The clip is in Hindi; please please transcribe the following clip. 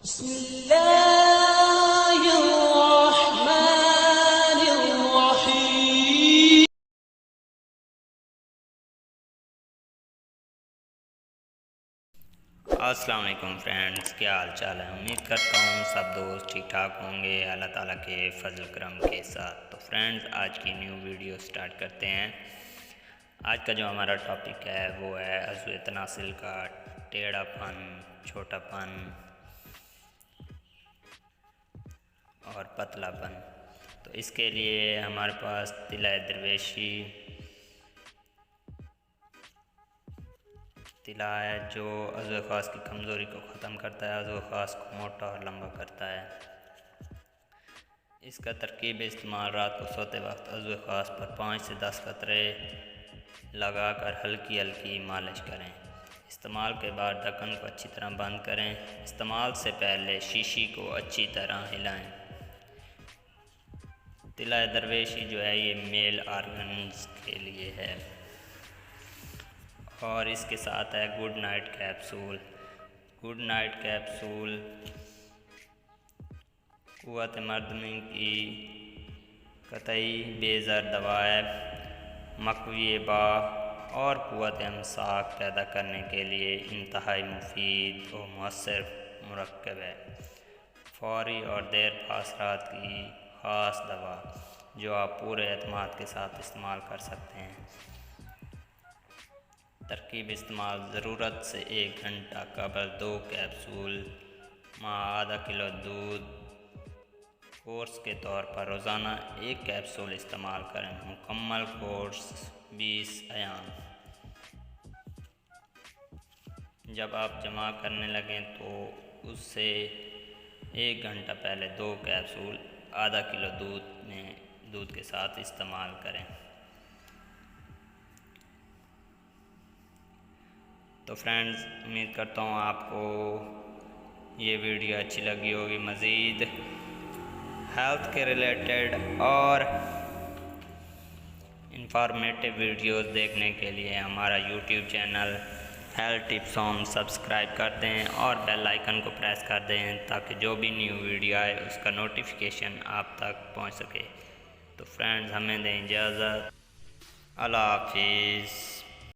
बिस्मिल्लाहिर्रहमानिर्रहीम। अस्सलाम वालेकुम फ्रेंड्स, क्या हाल चाल है। उम्मीद करता हूँ सब दोस्त ठीक ठाक होंगे अल्लाह ताला के फजल करम के साथ। तो फ्रेंड्स, आज की न्यू वीडियो स्टार्ट करते हैं। आज का जो हमारा टॉपिक है वो है अज़्व तनासिल का टेढ़ापन, छोटापन और पतलापन। तो इसके लिए हमारे पास तिला दरवेशी तिला है जो अज़्व ख़ास की कमज़ोरी को ख़त्म करता है, अज़्व ख़ास को मोटा और लंबा करता है। इसका तरकीब इस्तेमाल रात को सोते वक्त अज़्व ख़ास पर 5 से 10 कतरे लगाकर हल्की हल्की मालिश करें। इस्तेमाल के बाद ढक्कन को अच्छी तरह बंद करें। इस्तेमाल से पहले शीशी को अच्छी तरह हिलाएं। तिला दरवेशी जो है ये मेल ऑर्गन्स के लिए है। और इसके साथ है good night capsule. Good night capsule क़ुव्वत मर्दमी की कतई बेज़र दवा है। मक़वी बाह और क़ुव्वत इमसाक पैदा करने के लिए इंतहाई मुफीद और मुअस्सर मुरक्कब है। फौरी और देर फासरात की ख़ास दवा जो आप पूरे एतमाद के साथ इस्तेमाल कर सकते हैं। तरकीब इस्तेमाल ज़रूरत से 1 घंटा कबल 2 कैप्सूल माँ आधा किलो दूध। कोर्स के तौर पर रोज़ाना 1 कैप्सूल इस्तेमाल करें। मुकम्मल कोर्स 20 अयाम। जब आप जमा करने लगें तो उससे 1 घंटा पहले 2 कैप्सूल आधा किलो दूध के साथ इस्तेमाल करें। तो फ्रेंड्स, उम्मीद करता हूँ आपको ये वीडियो अच्छी लगी होगी। मज़ीद हेल्थ के रिलेटेड और इंफॉर्मेटिव वीडियोस देखने के लिए हमारा YouTube channel health tips home subscribe कर दें और बेल आइकन को प्रेस कर दें ताकि जो भी न्यू वीडियो आए उसका नोटिफिकेशन आप तक पहुंच सके। तो फ्रेंड्स, हमें दें इजाज़त। अल्लाह हाफिज़।